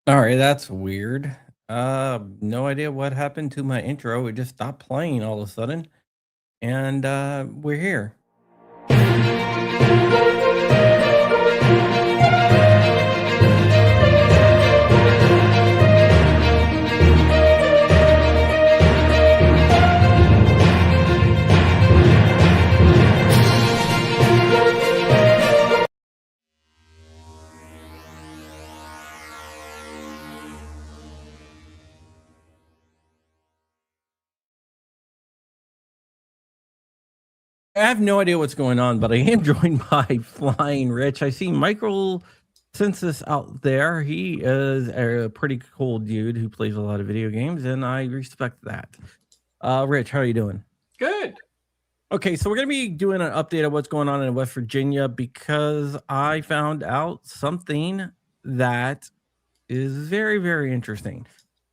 All right, that's weird. No idea what happened to my intro. It just stopped playing all of a sudden, and we're here. I have no idea what's going on, but I am joined by Flying Rich. I see Michael Census out there. He is a pretty cool dude who plays a lot of video games, and I respect that. Rich, how are you doing? Good. Okay, so we're going to be doing an update of what's going on in West Virginia because I found out something that is very, very interesting.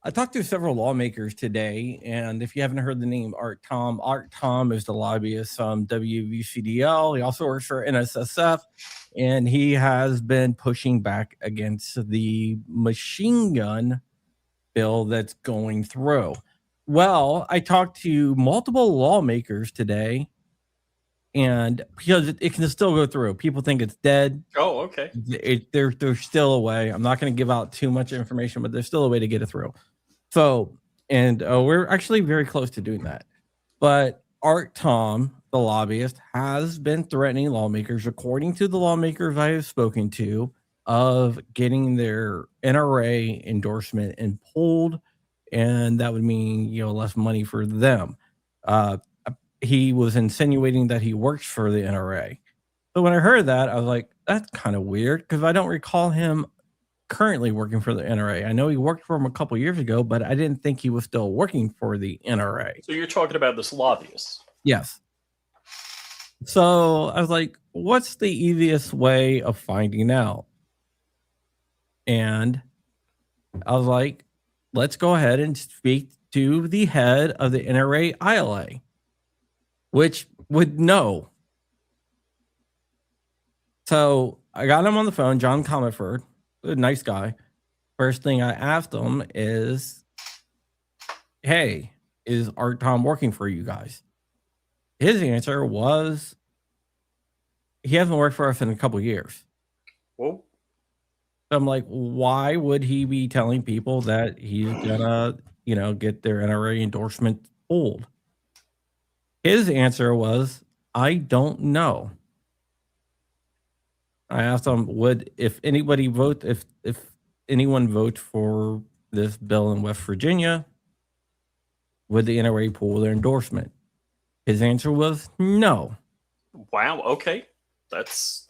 I talked to several lawmakers today, and if you haven't heard the name Art Tom is the lobbyist from WVCDL. He also works for NSSF, and he has been pushing back against the machine gun bill that's going through. Well, I talked to multiple lawmakers today, and because it can still go through, people think it's dead. Oh, okay. There's still a way. I'm not going to give out too much information, but there's still a way to get it through. So, and we're actually very close to doing that. But Art Tom, the lobbyist, has been threatening lawmakers, according to the lawmakers I have spoken to, of getting their NRA endorsement and pulled, and that would mean less money for them. He was insinuating that he works for the NRA. So when I heard that, I was like, that's kind of weird because I don't recall him currently working for the NRA. I know he worked for him a couple years ago, but I didn't think he was still working for the NRA. So you're talking about this lobbyist. Yes. So I was like, what's the easiest way of finding out? And I was like, let's go ahead and speak to the head of the NRA ILA, which would know. So I got him on the phone, John Comerford, a nice guy. First thing I asked him is, hey, is Art Tom working for you guys? His answer was, he hasn't worked for us in a couple years. Whoa. I'm like, why would he be telling people that he's gonna, get their NRA endorsement pulled? His answer was, I don't know. I asked him, if anyone vote for this bill in West Virginia, would the NRA pull their endorsement? His answer was no. Wow. Okay. That's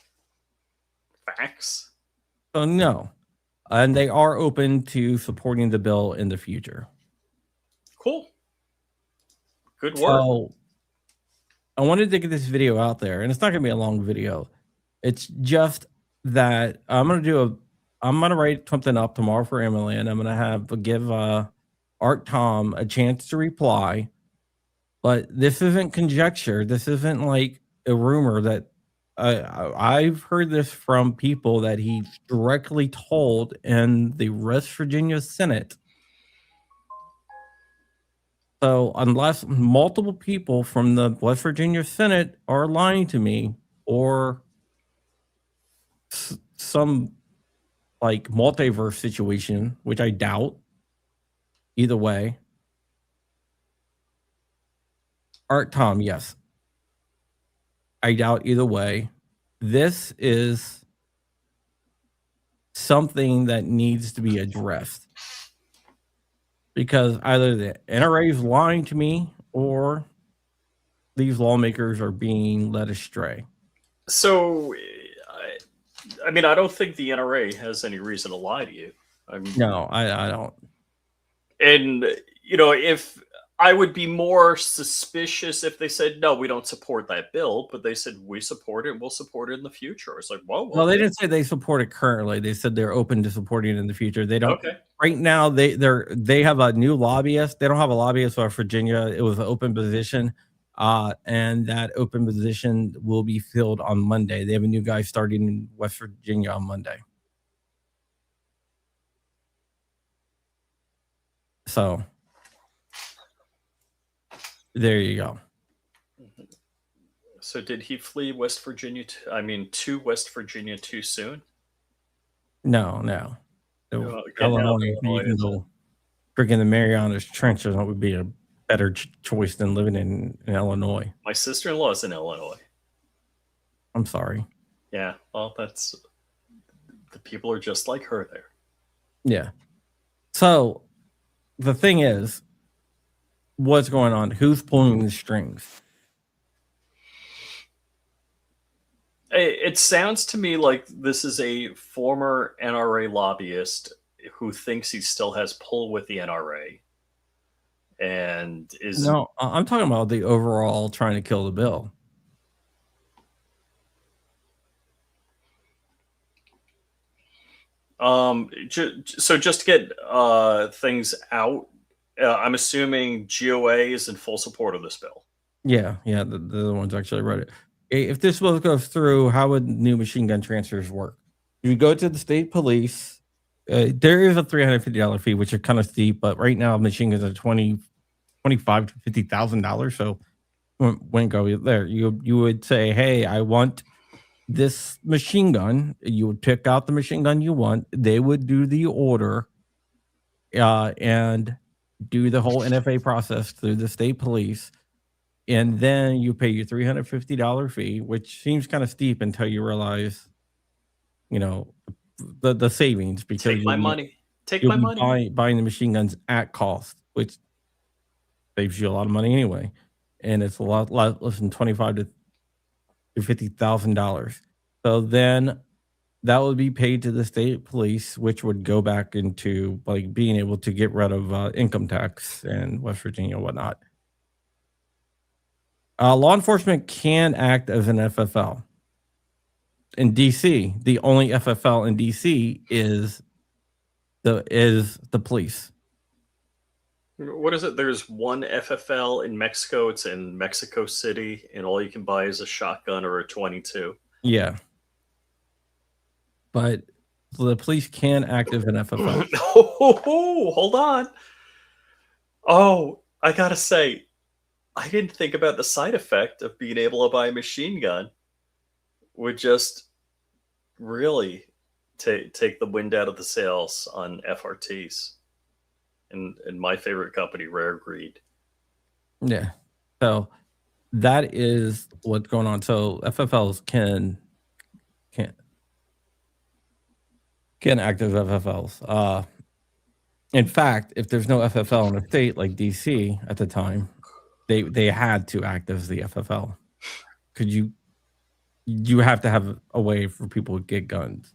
facts. So no. And they are open to supporting the bill in the future. Cool. Good work. So I wanted to get this video out there, and it's not going to be a long video. It's just that I'm going to write something up tomorrow for Emily, and I'm going to give Art Tom a chance to reply. But this isn't conjecture. This isn't like a rumor that I've heard this from people that he directly told in the West Virginia Senate. So unless multiple people from the West Virginia Senate are lying to me, or some like multiverse situation, which I doubt, either way, Art Tom, yes. I doubt either way. This is something that needs to be addressed because either the NRA is lying to me or these lawmakers are being led astray. So, I mean, I don't think the NRA has any reason to lie to you. No, I don't. And, if I would be more suspicious if they said, no, we don't support that bill, but they said, we support it and we'll support it in the future. It's like, whoa. Well, they didn't say they support it currently. They said they're open to supporting it in the future. They don't. Okay. Right now, they have a new lobbyist. They don't have a lobbyist for Virginia. It was an open position, and that open position will be filled on Monday. They have a new guy starting in West Virginia on Monday. So there you go. So did he flee West Virginia? To West Virginia too soon? No. Getting out of Illinois, you Illinois. can go freaking the Marianas Trenches. That would be a better choice than living in Illinois. My sister-in-law is in Illinois. I'm sorry. Yeah, well, that's the people are just like her there. Yeah. So the thing is, what's going on? Who's pulling the strings? It sounds to me like this is a former NRA lobbyist who thinks he still has pull with the NRA, and is No, I'm talking about the overall trying to kill the bill. So just to get things out, I'm assuming GOA is in full support of this bill. Yeah, the ones actually wrote it. If this bill goes through, how would new machine gun transfers work? You go to the state police. There is a $350 fee, which is kind of steep, but right now machine guns are $25,000 to $50,000. So wouldn't go there. You would say, hey, I want this machine gun. You would pick out the machine gun you want. They would do the order, and do the whole NFA process through the state police. And then you pay your $350 fee, which seems kind of steep until you realize, the savings, because Take my money. Take you'll my be money. buying the machine guns at cost, which saves you a lot of money anyway, and it's a lot less than $25,000 to $50,000. So then that would be paid to the state police, which would go back into like being able to get rid of income tax in West Virginia and whatnot. Law enforcement can act as an FFL. In DC, the only FFL in DC is the police. What is it? There's one FFL in Mexico. It's in Mexico City, and all you can buy is a shotgun or a 22. Yeah. But the police can act as an FFL. Hold on. Oh, I gotta say, I didn't think about the side effect of being able to buy a machine gun would just really take the wind out of the sails on FRTs and my favorite company, Rare Greed. Yeah. So that is what's going on. So FFLs can act as FFLs. In fact, if there's no FFL in a state like DC at the time, they had to act as the FFL. Could you have to have a way for people to get guns.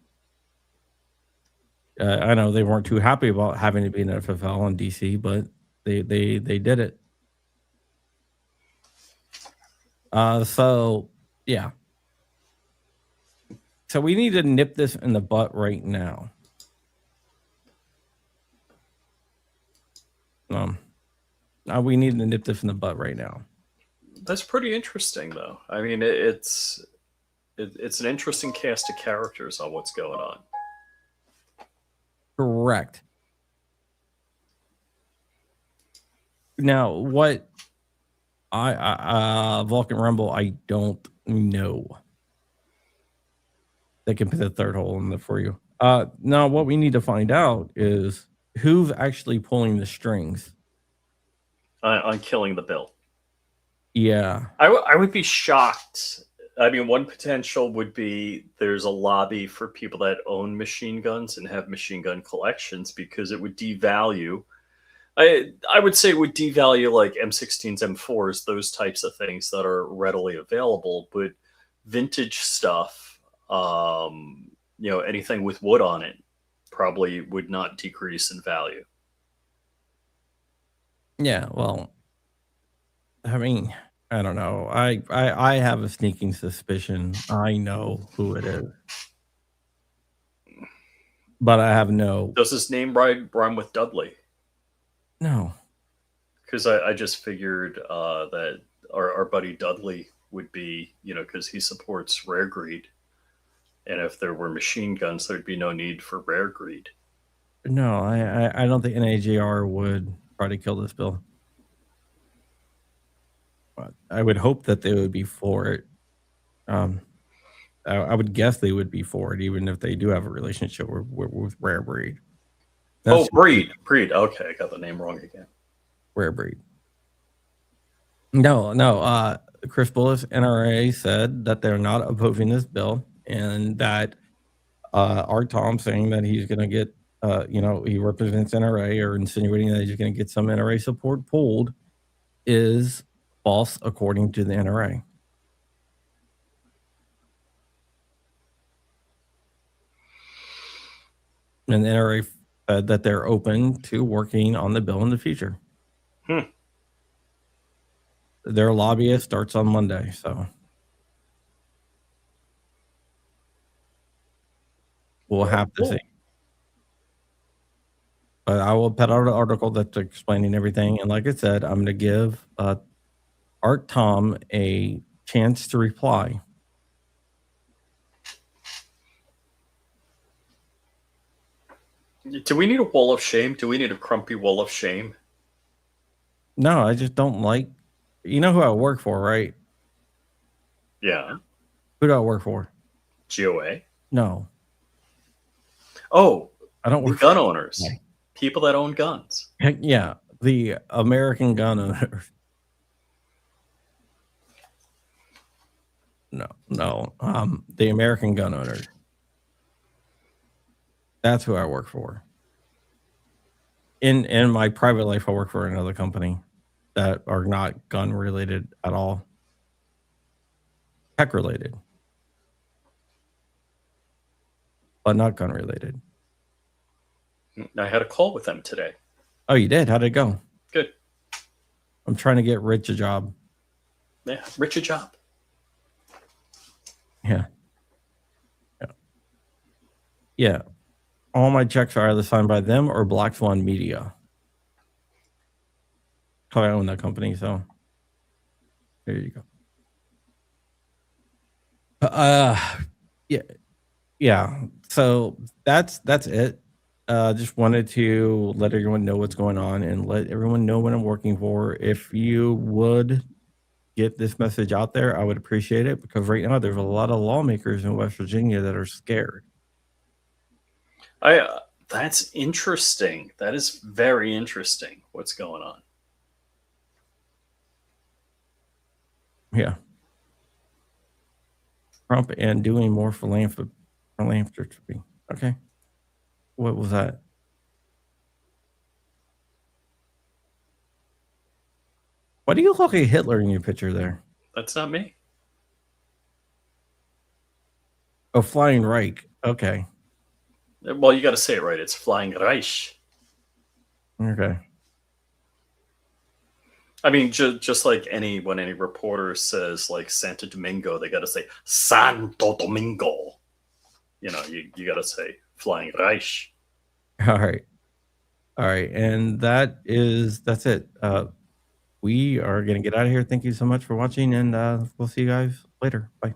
I know they weren't too happy about having to be an FFL in DC, but they did it. So yeah. So we need to nip this in the butt right now. We need to nip this in the butt right now. That's pretty interesting, though. I mean, it's an interesting cast of characters on what's going on. Correct. Now, what Vulcan Rumble, I don't know. They can put the third hole in there for you. Now, what we need to find out is who's actually pulling the strings On killing the bill. Yeah. I would be shocked. I mean, one potential would be there's a lobby for people that own machine guns and have machine gun collections, because it would devalue. I would say it would devalue like M16s, M4s, those types of things that are readily available. But vintage stuff, anything with wood on it, probably would not decrease in value. Yeah, well, I mean, I don't know. I have a sneaking suspicion I know who it is, but I have no. Does his name rhyme with Dudley? No. Because I just figured that our buddy Dudley would be, because he supports Rare Greed. And if there were machine guns, there'd be no need for Rare Greed. No, I don't think NAJR would try to kill this bill. But I would hope that they would be for it. I would guess they would be for it, even if they do have a relationship with Rare Breed. That's Breed. Okay, I got the name wrong again. Rare Breed. No. Chris Bullis, NRA, said that they're not opposing this bill, and that Art Tom saying that he's going to get, he represents NRA, or insinuating that he's going to get some NRA support pulled, is false according to the NRA. And the NRA said that they're open to working on the bill in the future. Their lobbyist starts on Monday, so we'll have to see. But I will put out an article that's explaining everything. And like I said, I'm going to give Art Tom a chance to reply. Do we need a wall of shame? Do we need a Crumpy wall of shame? No, I just don't like. You know who I work for, right? Yeah. Who do I work for? GOA? No. Oh, I don't work for gun owners. People that own guns. Heck yeah, the American gun owners. No. The American gun owners. That's who I work for. In my private life, I work for another company that are not gun related at all. Tech related, but not gun related. I had a call with them today. Oh, you did? How'd it go? Good. I'm trying to get Rich a job. Yeah, Rich a job. Yeah. All my checks are either signed by them or Black Swan Media. I own that company, so there you go. Yeah. So that's it. Just wanted to let everyone know what's going on and let everyone know what I'm working for. If you would get this message out there, I would appreciate it, because right now there's a lot of lawmakers in West Virginia that are scared. That's interesting. That is very interesting. What's going on? Yeah. Trump and doing more philanthropy. Okay. What was that? Why do you look like Hitler in your picture there? That's not me. Oh, Flying Reich. Okay. Well, you got to say it right. It's Flying Reich. Okay. I mean, just like when any reporter says like Santo Domingo, they got to say Santo Domingo. You got to say Flying Reich. All right. And that's it. We are going to get out of here. Thank you so much for watching, and we'll see you guys later. Bye.